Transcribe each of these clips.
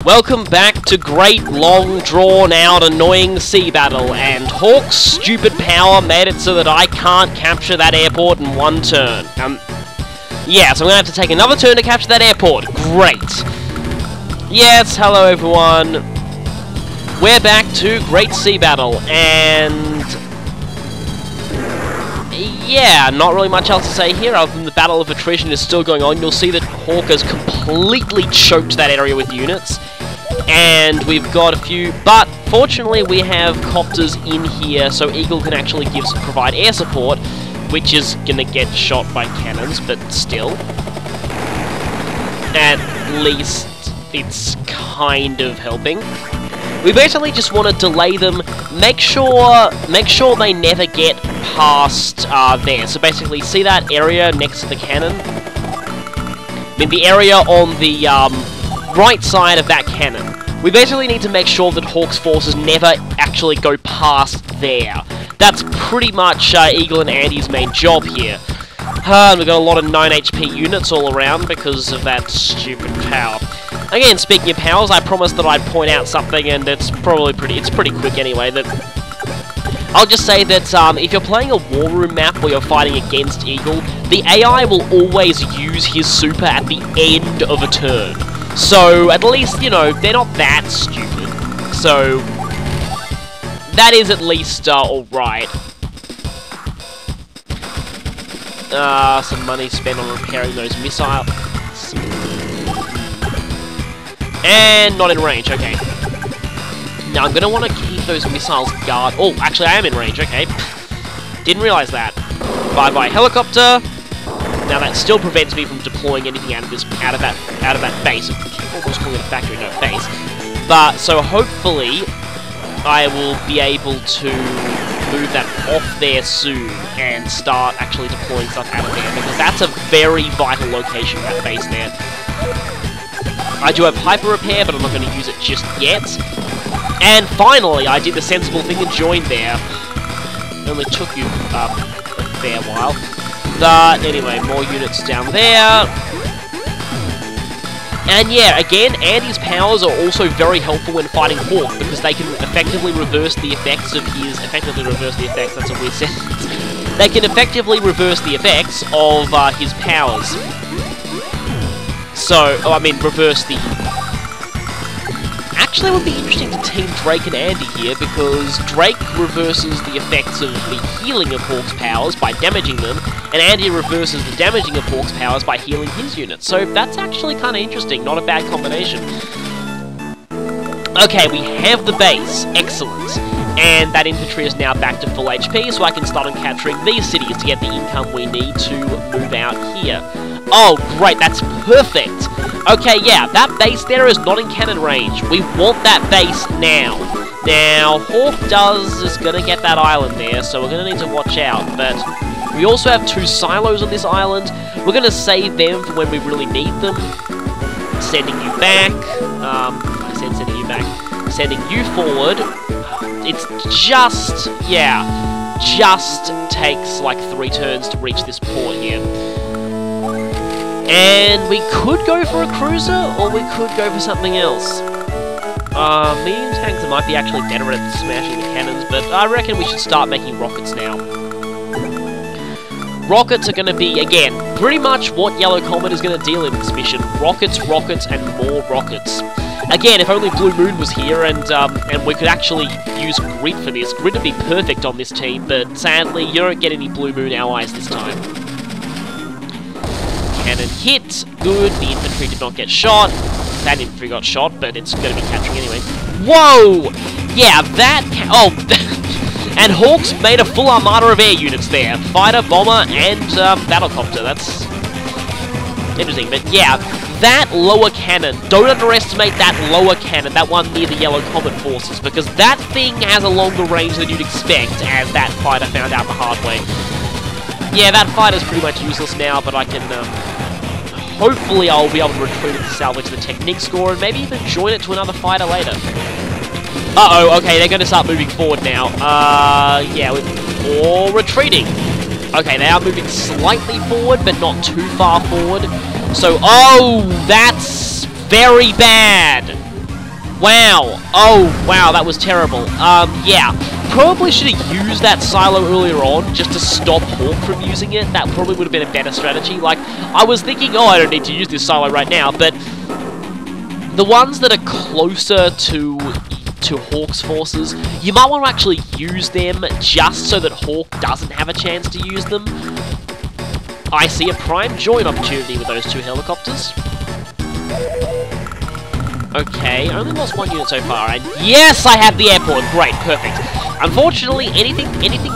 Welcome back to great, long, drawn-out, annoying sea battle, and Hawk's stupid power made it so that I can't capture that airport in one turn. Yeah, so I'm gonna have to take another turn to capture that airport. Great. Yes, hello everyone. We're back to Great Sea Battle, and yeah, not really much else to say here other than the battle of attrition is still going on. You'll see that Hawk has completely choked that area with units, and we've got a few, but fortunately we have copters in here, so Eagle can actually provide air support, which is gonna get shot by cannons, but still, at least it's kind of helping. We basically just want to delay them, make sure they never get past there. So basically, see that area next to the cannon? I mean, the area on the right side of that cannon. We basically need to make sure that Hawk's forces never actually go past there. That's pretty much Eagle and Andy's main job here. And we've got a lot of 9 HP units all around because of that stupid power. Again, speaking of powers, I promised that I'd point out something, and it's pretty quick anyway. That I'll just say that if you're playing a war room map where you're fighting against Eagle, the AI will always use his super at the end of a turn. So at least, you know, they're not that stupid. So that is at least alright. Some money spent on repairing those missiles. And not in range, okay. Now I'm gonna want to keep those missiles guard. Oh, actually I am in range, okay. Didn't realize that. Bye-bye helicopter. Now that still prevents me from deploying anything out of that base. Almost calling it a factory, no, base. But so hopefully I will be able to move that off there soon and start actually deploying stuff out of there, because that's a very vital location, that base there. I do have hyper repair, but I'm not going to use it just yet. And finally, I did the sensible thing and joined there. It only took you a fair while. But anyway, more units down there. And yeah, again, Andy's powers are also very helpful when fighting Hawk, because they can effectively reverse the effects of his... that's a weird sentence. They can effectively reverse the effects of his powers. So, reverse the... Actually, it would be interesting to team Drake and Andy here, because Drake reverses the effects of the healing of Hawk's powers by damaging them, and Andy reverses the damaging of Hawk's powers by healing his units. So that's actually kind of interesting, not a bad combination. Okay, we have the base. Excellent. And that infantry is now back to full HP, so I can start on capturing these cities to get the income we need to move out here. Oh, great, that's perfect! Okay, yeah, that base there is not in cannon range. We want that base now. Now, Hawk is gonna get that island there, so we're gonna need to watch out, but we also have 2 silos on this island. We're gonna save them for when we really need them. Sending you back. I said sending you back. Sending you forward. It's just, yeah, just takes like 3 turns to reach this port here. And we could go for a cruiser, or we could go for something else. Medium tanks might be actually better at smashing the cannons, but I reckon we should start making rockets now. Rockets are going to be, again, pretty much what Yellow Comet is going to deal in this mission. Rockets, rockets, and more rockets. Again, if only Blue Moon was here, and we could actually use Grid for this. Grid would be perfect on this team, but sadly, you don't get any Blue Moon allies this time. Cannon hit. Good. The infantry did not get shot. That infantry got shot, but it's going to be capturing anyway. Whoa! Yeah, that... Oh! And Hawks made a full armada of air units there. Fighter, bomber, and battlecopter. That's interesting. But yeah, that lower cannon. Don't underestimate that lower cannon, that one near the Yellow Comet forces, because that thing has a longer range than you'd expect, as that fighter found out the hard way. Yeah, that fighter's pretty much useless now, but I can... hopefully I'll be able to retreat it to salvage the technique score, and maybe even join it to another fighter later. Uh-oh, okay, they're going to start moving forward now. Yeah, or retreating. Okay, they are moving slightly forward, but not too far forward. So, oh, that's very bad. Wow. Oh, wow, that was terrible. Yeah. Probably should have used that silo earlier on just to stop Hawk from using it. That probably would have been a better strategy. Like, I was thinking, oh, I don't need to use this silo right now, but the ones that are closer to Hawk's forces, you might want to actually use them just so that Hawk doesn't have a chance to use them. I see a prime join opportunity with those two helicopters. Okay, only lost one unit so far, and yes, I have the airport. Great, perfect. Unfortunately, anything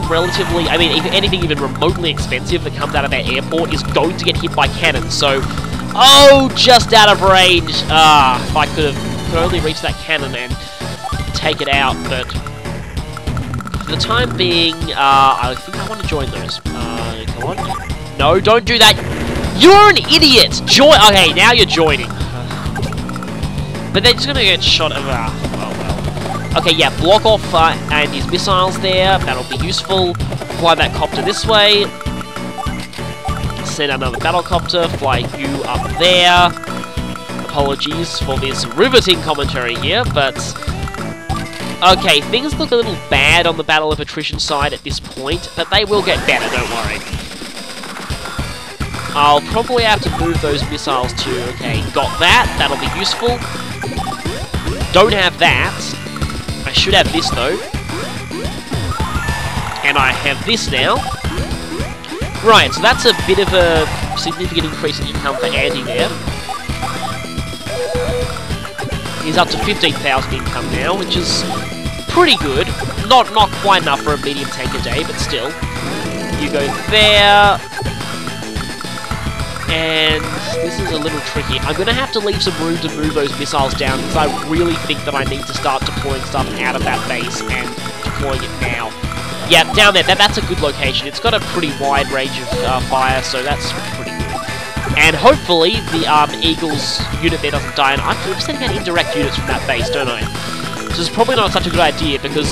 relatively, I mean, anything even remotely expensive that comes out of that airport is going to get hit by cannons, so... Oh, just out of range! If I could only reach that cannon and take it out, but... For the time being, I think I want to join those. Come on. No, don't do that! You're an idiot! Join- Okay, now you're joining. But they're just gonna get shot of... oh well. Okay, yeah, block off and his missiles there. That'll be useful. Fly that copter this way. Send another battlecopter. Fly you up there. Apologies for this riveting commentary here, but... Okay, things look a little bad on the Battle of Attrition side at this point, but they will get better, don't worry. I'll probably have to move those missiles too. Okay, got that. That'll be useful. Don't have that. I should have this though. And I have this now. Right, so that's a bit of a significant increase in income for Andy there. He's up to 15,000 income now, which is pretty good. Not quite enough for a medium tank a day, but still. You go there. And this is a little tricky. I'm going to have to leave some room to move those missiles down because I really think that I need to start deploying stuff out of that base and deploying it now. Yeah, down there, that's a good location. It's got a pretty wide range of fire, so that's pretty good. And hopefully the Eagles unit there doesn't die, and I keep sending out indirect units from that base, don't I? This is probably not such a good idea because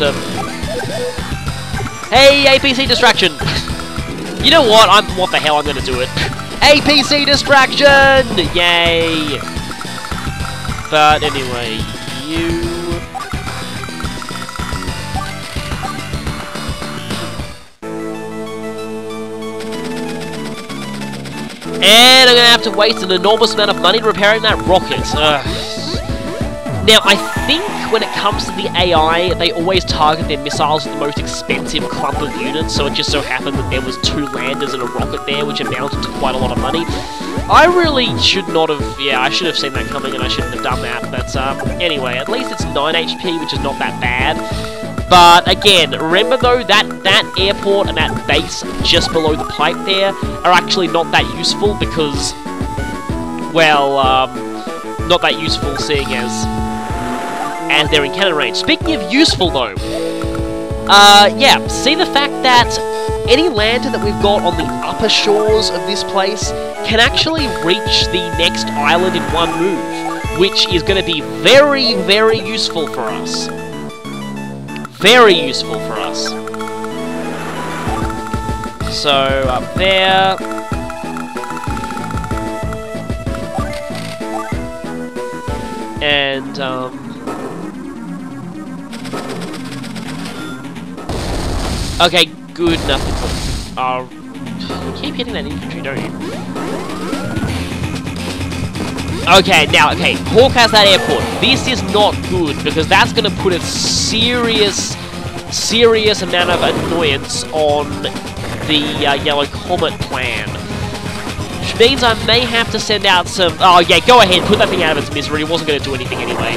hey, APC distraction! You know what? What the hell, I'm going to do it. APC distraction! Yay! But anyway, you... And I'm going to have to waste an enormous amount of money repairing that rocket. Now, I think when it comes to the AI, they always target their missiles at the most expensive clump of units, so it just so happened that there was 2 landers and a rocket there, which amounted to quite a lot of money. I really should not have... Yeah, I should have seen that coming and I shouldn't have done that, but anyway, at least it's 9 HP, which is not that bad. But again, remember though, that airport and that base just below the pipe there are actually not that useful because, well, not that useful seeing as they're in cannon range. Speaking of useful though, yeah, see the fact that any lander that we've got on the upper shores of this place can actually reach the next island in one move, which is going to be very, very useful for us. Very useful for us. So, up there. And, okay, good, nothing. You keep hitting that infantry, don't you? Okay, now, okay, Hawk has that airport. This is not good, because that's going to put a serious amount of annoyance on the Yellow Comet plan. Which means I may have to send out some... Oh, yeah, go ahead, put that thing out of its misery. It wasn't going to do anything anyway.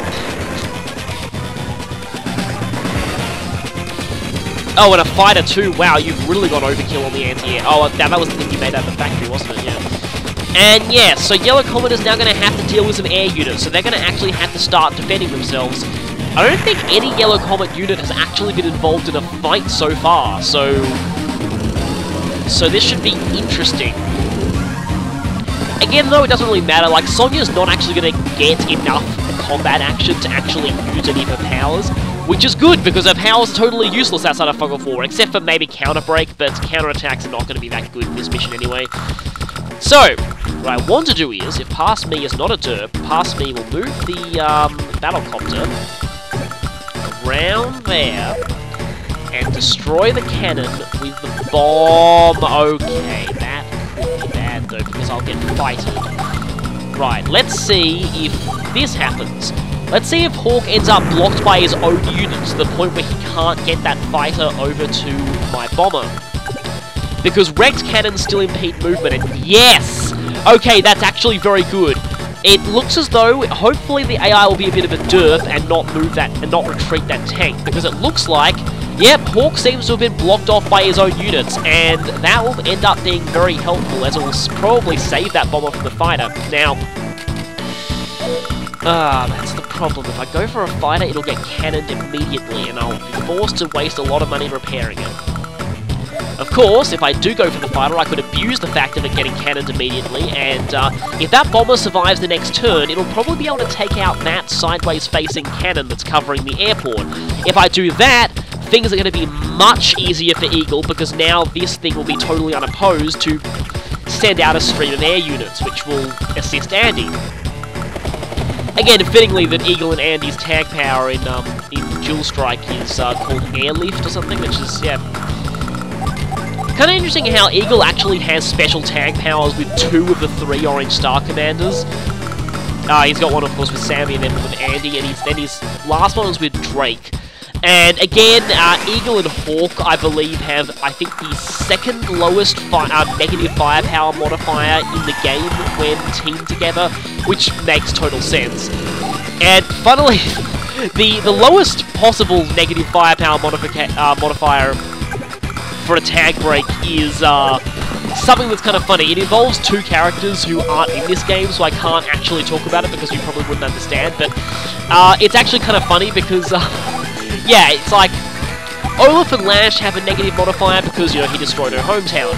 Oh, and a fighter too. Wow, you've really got overkill on the anti-air. Oh, that was the thing you made out of the factory, wasn't it? Yeah. And yeah, so Yellow Comet is now going to have to deal with some air units, so they're going to actually have to start defending themselves. I don't think any Yellow Comet unit has actually been involved in a fight so far, so this should be interesting. Again, though, it doesn't really matter. Like, Sonya's not actually going to get enough combat action to actually use any of her powers, which is good, because her powers are totally useless outside of Fog of War, except for maybe Counter Break, but counterattacks are not going to be that good in this mission anyway. So, what I want to do is, if past me is not a derp, past me will move the battlecopter around there and destroy the cannon with the bomb. Okay, that could be bad though, because I'll get fighted. Right, let's see if this happens. Let's see if Hawk ends up blocked by his own unit to the point where he can't get that fighter over to my bomber. Because wrecked cannons still impede movement, and yes! Okay, that's actually very good. It looks as though, hopefully the AI will be a bit of a derp and not move that, and not retreat that tank, because it looks like, yep, Hawk seems to have been blocked off by his own units, and that will end up being very helpful, as it will probably save that bomber from the fighter. Now, that's the problem. If I go for a fighter, it'll get cannoned immediately, and I'll be forced to waste a lot of money repairing it. Of course, if I do go for the fighter, I could abuse the fact of it getting cannoned immediately, and if that bomber survives the next turn, it'll probably be able to take out that sideways-facing cannon that's covering the airport. If I do that, things are going to be much easier for Eagle, because now this thing will be totally unopposed to send out a stream of air units, which will assist Andy. Again, fittingly that Eagle and Andy's tag power in Dual Strike is called Airlift or something, which is, yeah, kind of interesting how Eagle actually has special tag powers with 2 of the 3 Orange Star commanders. He's got one, of course, with Sammy and then with Andy, and then his last one is with Drake. And again, Eagle and Hawk, I believe, have, I think, the 2nd lowest negative firepower modifier in the game when teamed together, which makes total sense. And funnily, the lowest possible negative firepower modifier for a tag break is something that's kind of funny. It involves 2 characters who aren't in this game, so I can't actually talk about it because you probably wouldn't understand, but it's actually kind of funny because, yeah, it's like, Olaf and Lash have a negative modifier because, you know, he destroyed her hometown.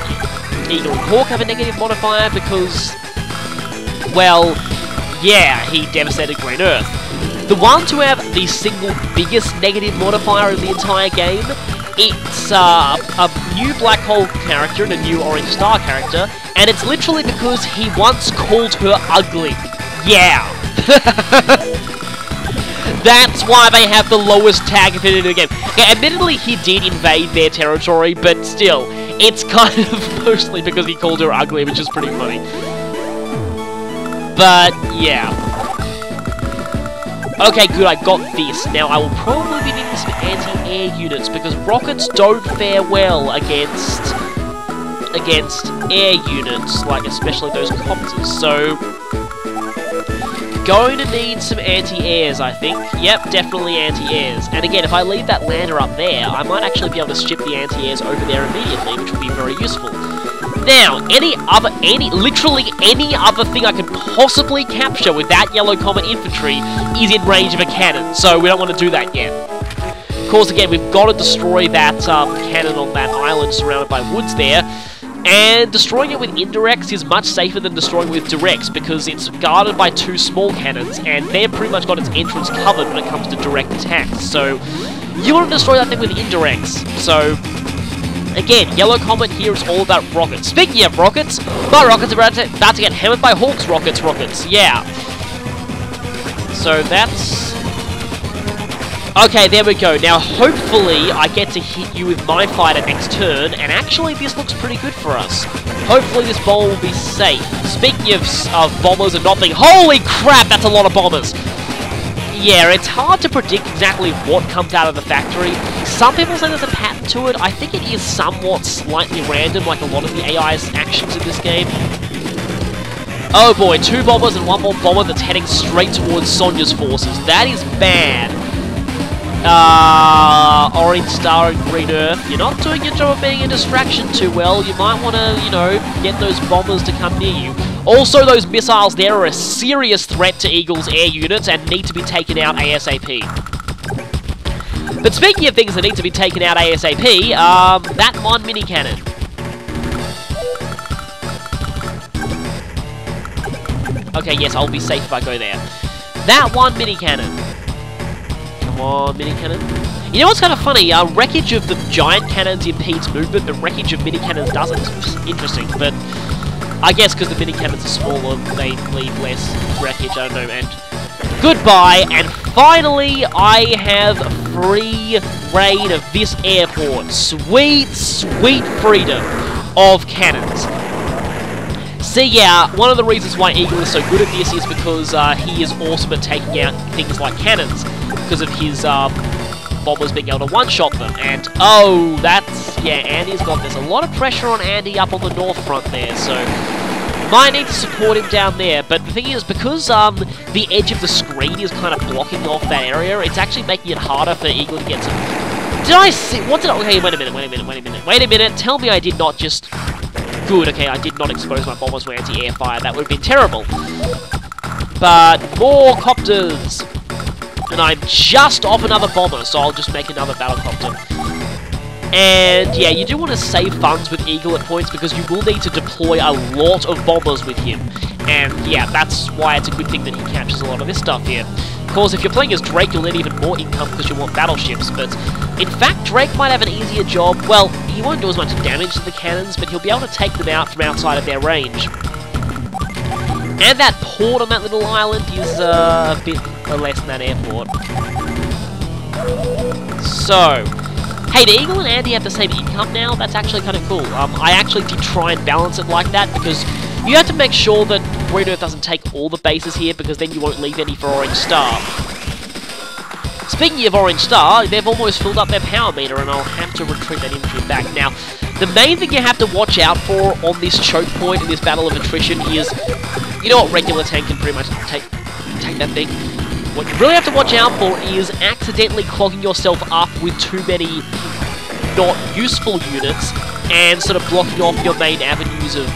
Eagle and Hawk have a negative modifier because, well, yeah, he devastated Green Earth. The ones who have the single biggest negative modifier in the entire game, it's a new Black Hole character and a new Orange Star character, and it's literally because he once called her ugly. Yeah. That's why they have the lowest tag affinity in the game. Yeah, admittedly, he did invade their territory, but still, it's kind of mostly because he called her ugly, which is pretty funny. But, yeah. Okay, good, I got this. Now, I will probably be needing some anti-air units, because rockets don't fare well against air units, like especially those copters, so going to need some anti-airs, I think. Yep, definitely anti-airs. And again, if I leave that lander up there, I might actually be able to ship the anti-airs over there immediately, which would be very useful. Now, literally any other thing I could possibly capture with that Yellow Comet infantry is in range of a cannon, so we don't want to do that yet. Of course, again, we've got to destroy that cannon on that island surrounded by woods there, and destroying it with indirects is much safer than destroying it with directs, because it's guarded by 2 small cannons, and they've pretty much got its entrance covered when it comes to direct attacks, so you want to destroy that thing with indirects, so again, Yellow Comet here is all about rockets. Speaking of rockets, my rockets are about to get hammered by Hawk's rockets, yeah. So that's... okay, there we go. Now, hopefully, I get to hit you with my fighter next turn, and actually, this looks pretty good for us. Hopefully, this ball will be safe. Speaking of bombers and not being... holy crap, that's a lot of bombers! Yeah, it's hard to predict exactly what comes out of the factory. Some people say there's a pattern to it. I think it is somewhat slightly random, like a lot of the AI's actions in this game. Oh boy, 2 bombers and 1 more bomber that's heading straight towards Sonya's forces. That is bad. Orange Star and Green Earth, you're not doing your job of being a distraction too well. You might want to, you know, get those bombers to come near you. Also, those missiles there are a serious threat to Eagle's air units and need to be taken out ASAP. But speaking of things that need to be taken out ASAP, that 1 mini cannon. Okay, yes, I'll be safe if I go there. That 1 mini cannon. Come on, mini cannon. You know what's kind of funny? Wreckage of the giant cannons impedes movement, but wreckage of mini cannons doesn't. Interesting, but I guess because the mini cannons are smaller, they leave less wreckage, I don't know, and goodbye, and finally I have free reign of this airport. Sweet, sweet freedom of cannons. See, yeah, one of the reasons why Eagle is so good at this is because he is awesome at taking out things like cannons, because of his bombers being able to one-shot them, and oh, that's, yeah, Andy's got, there's a lot of pressure on Andy up on the north front there, so might need to support him down there, but the thing is, because the edge of the screen is kind of blocking off that area, it's actually making it harder for Eagle to get to... Did I see... What did I... Okay, wait a minute, tell me I did not just... Good, okay, I did not expose my bombers to anti-air fire, that would have been terrible. But, more copters! And I'm just off another bomber, so I'll just make another battlecopter. And yeah, you do want to save funds with Eagle at points because you will need to deploy a lot of bombers with him. And yeah, that's why it's a good thing that he captures a lot of this stuff here. Of course, if you're playing as Drake, you'll need even more income because you want battleships, but in fact, Drake might have an easier job. Well, he won't do as much damage to the cannons, but he'll be able to take them out from outside of their range. And that port on that little island is a bit less than that airport. So... Hey, do Eagle and Andy have the same income now? That's actually kind of cool. I actually did try and balance it like that, because you have to make sure that Green Earth doesn't take all the bases here, because then you won't leave any for Orange Star. Speaking of Orange Star, they've almost filled up their power meter, and I'll have to retreat that infantry back. Now, the main thing you have to watch out for on this choke point in this battle of attrition is, you know what, regular tank can pretty much take that thing. What you really have to watch out for is accidentally clogging yourself up with too many not useful units and sort of blocking off your main avenues of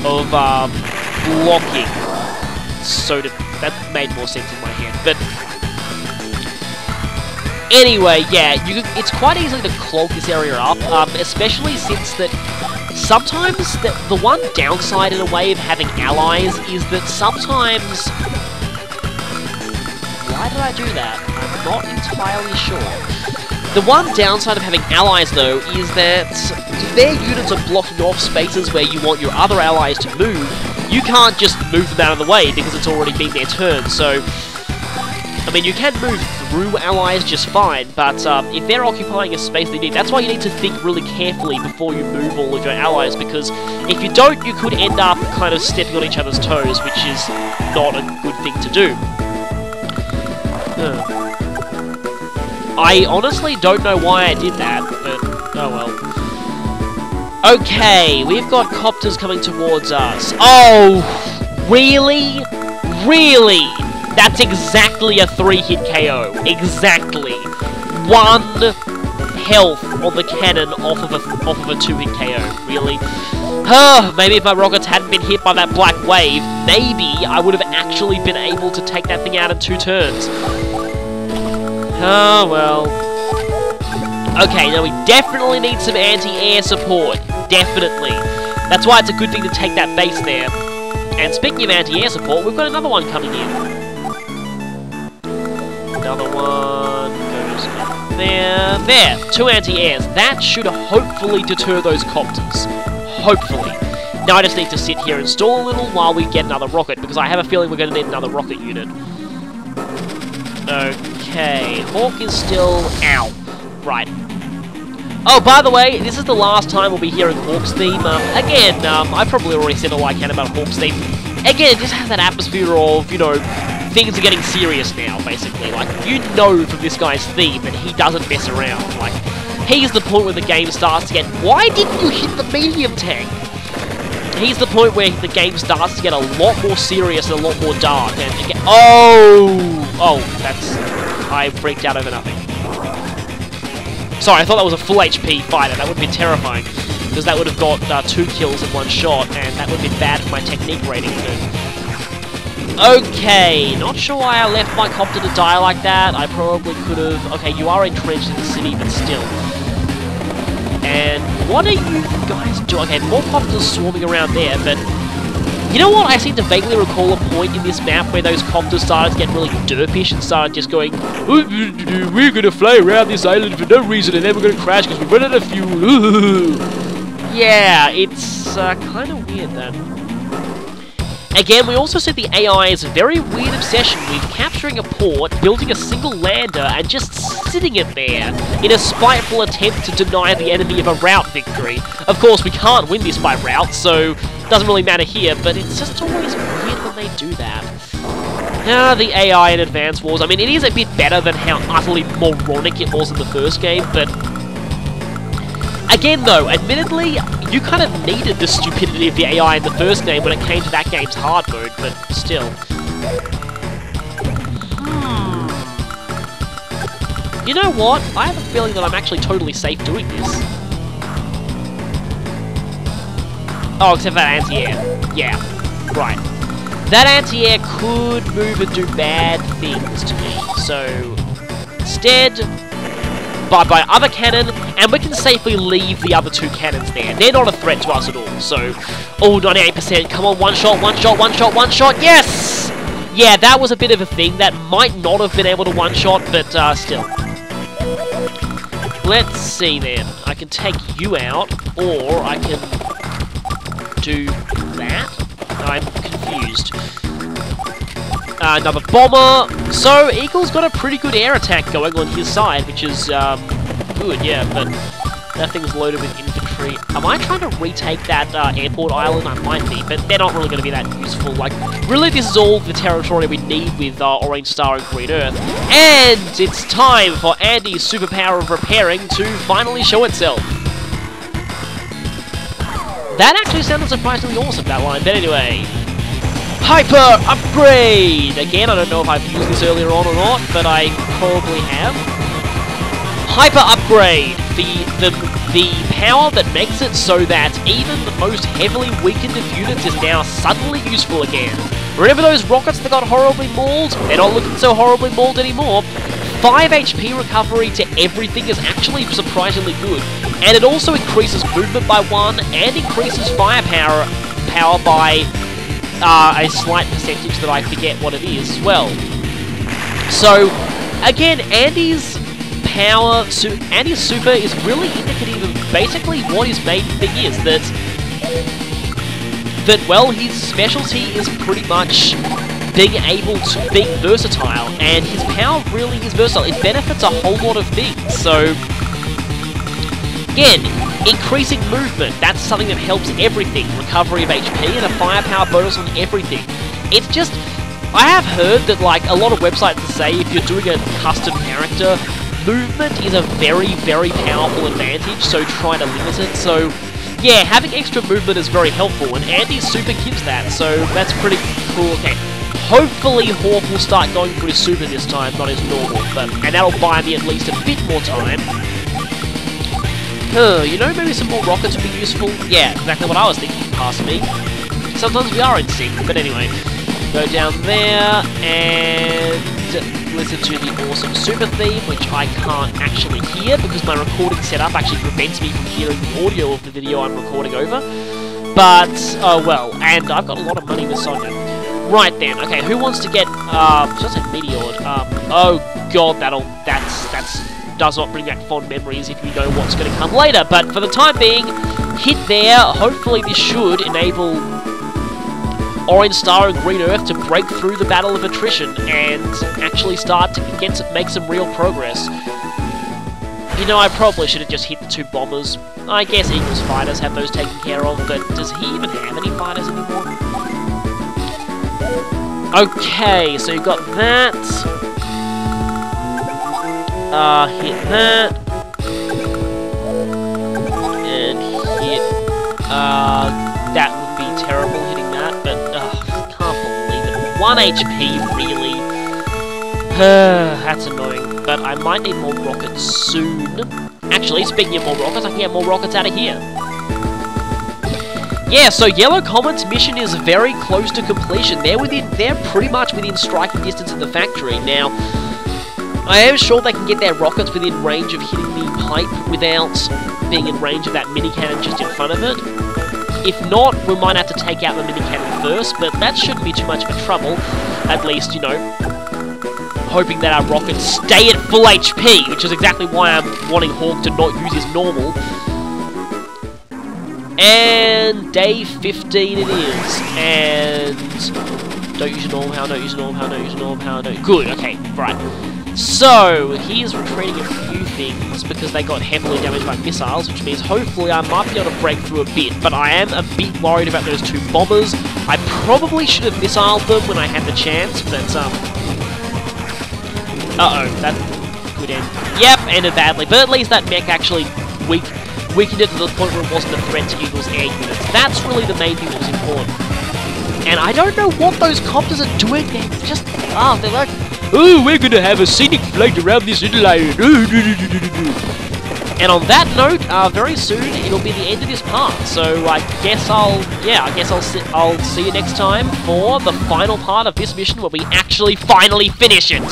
blocking. So that made more sense in my head. But anyway, yeah, it's quite easy to clog this area up, especially since that sometimes the one downside in a way of having allies is that sometimes... Why did I do that? I'm not entirely sure. The one downside of having allies, though, is that if their units are blocking off spaces where you want your other allies to move, you can't just move them out of the way because it's already been their turn, so... I mean, you can move through allies just fine, but if they're occupying a space they need, that's why you need to think really carefully before you move all of your allies, because if you don't, you could end up kind of stepping on each other's toes, which is not a good thing to do. I honestly don't know why I did that, but oh well. Okay, we've got copters coming towards us. Oh, really? Really? That's exactly a 3-hit KO. Exactly. 1 health on the cannon off of a 2-hit KO. Really? Maybe if my rockets hadn't been hit by that black wave, maybe I would have actually been able to take that thing out in 2 turns. Oh, well. Okay, now we definitely need some anti-air support. Definitely. That's why it's a good thing to take that base there. And speaking of anti-air support, we've got another one coming in. Another one goes up there. There, 2 anti-airs. That should hopefully deter those copters. Hopefully. Now I just need to sit here and stall a little while we get another rocket, because I have a feeling we're going to need another rocket unit. Okay, Hawk is still out. Right. Oh, by the way, this is the last time we'll be hearing Hawk's theme. Again, I probably already said all I can about Hawk's theme. Again, it just has that atmosphere of, you know, things are getting serious now, basically. Like, you know from this guy's theme that he doesn't mess around. Like, he's the point where the game starts to get, why didn't you hit the medium tank? He's the point where the game starts to get a lot more serious and a lot more dark. And again, oh, that's, I freaked out over nothing. Sorry, I thought that was a full HP fighter. That would have been terrifying, because that would have got 2 kills in 1 shot, and that would have been bad for my technique rating. Okay, not sure why I left my copter to die like that. I probably could have... Okay, you are entrenched in the city, but still. And what are you guys doing? Okay, more copters swarming around there, but... You know what? I seem to vaguely recall a point in this map where those copters started to get really derpish and started just going, we're gonna fly around this island for no reason and then we're gonna crash because we run out of fuel. yeah, it's kind of weird then. Again, we also see the AI's very weird obsession with capturing a port, building a single lander, and just sitting it there in a spiteful attempt to deny the enemy of a route victory. Of course, we can't win this by route, so it doesn't really matter here, but it's just always weird when they do that. The AI in Advance Wars, I mean, it is a bit better than how utterly moronic it was in the first game, but again, though, admittedly, you kind of needed the stupidity of the AI in the first game when it came to that game's hard mode, but still. You know what? I have a feeling that I'm actually totally safe doing this. Oh, except for that anti-air. Yeah, right. That anti-air could move and do bad things to me, so instead, bye-bye other cannon, and we can safely leave the other two cannons there. They're not a threat to us at all, so... Oh, 98%, come on, one shot, one shot, one shot, one shot, yes! Yeah, that was a bit of a thing. That might not have been able to one-shot, but still. Let's see then. I can take you out, or I can do that. I'm confused. Another bomber. So, Eagle's got a pretty good air attack going on his side, which is good, yeah, but that thing's loaded with infantry. Am I trying to retake that airport island? I might be, but they're not really going to be that useful. Like, really, this is all the territory we need with Orange Star and Green Earth. And it's time for Andy's superpower of repairing to finally show itself. That actually sounded surprisingly awesome, that line, but anyway. Hyper Upgrade! Again, I don't know if I've used this earlier on or not, but I probably have. Hyper Upgrade! The power that makes it so that even the most heavily weakened of units is now suddenly useful again. Remember those rockets that got horribly mauled? They're not looking so horribly mauled anymore. 5 HP recovery to everything is actually surprisingly good, and it also increases movement by 1 and increases firepower by a slight percentage that I forget what it is as well. So, again, Andy's super is really indicative of basically what his main thing is, that well, his specialty is pretty much being versatile, and his power really is versatile. It benefits a whole lot of things, so again, increasing movement, that's something that helps everything. Recovery of HP and a firepower bonus on everything. It's just, I have heard that like a lot of websites say if you're doing a custom character, movement is a very, very powerful advantage, so try to limit it. So yeah, having extra movement is very helpful, and Andy's super gives that, so that's pretty cool. Okay, hopefully Hawk will start going for his super this time, not his normal, and that'll buy me at least a bit more time. You know, maybe some more rockets would be useful. Yeah, exactly what I was thinking, past me. Sometimes we are in sync, but anyway. Go down there, and listen to the awesome super theme, which I can't actually hear, because my recording setup actually prevents me from hearing the audio of the video I'm recording over. But, oh well, and I've got a lot of money with Sonya. Right then, okay, who wants to get, should I say meteored? Oh god, that's does not bring back fond memories if you know what's going to come later, but for the time being, hit there. Hopefully this should enable Orange Star and Green Earth to break through the battle of attrition and actually start to make some real progress. You know, I probably should have just hit the 2 bombers. I guess Eagle's fighters have those taken care of, but does he even have any fighters anymore? Okay, so you've got that. Hit that. And hit, that would be terrible hitting that, but, I can't believe it. 1 HP, really? That's annoying, but I might need more rockets soon. Actually, speaking of more rockets, I can get more rockets out of here. Yeah, so Yellow Comet's mission is very close to completion. They're pretty much within striking distance of the factory. Now, I am sure they can get their rockets within range of hitting the pipe without being in range of that mini-cannon just in front of it. If not, we might have to take out the mini-cannon first, but that shouldn't be too much of a trouble. At least, you know, hoping that our rockets stay at full HP, which is exactly why I'm wanting Hawk to not use his normal. And day 15 it is. And don't use your normal power, don't use your normal power, don't use your normal power, don't... Good, okay, right. So, he is retreating a few things because they got heavily damaged by missiles, which means hopefully I might be able to break through a bit, but I am a bit worried about those 2 bombers. I probably should have missiled them when I had the chance, but, uh-oh, that could end. Yep, ended badly, but at least that mech actually weakened it to the point where it wasn't a threat to Eagle's air units. That's really the main thing that was important. And I don't know what those copters are doing, they're just... they're like... Oh, we're gonna have a scenic flight around this inland. And on that note, very soon it'll be the end of this part. So I guess I'll see you next time for the final part of this mission where we actually finally finish it.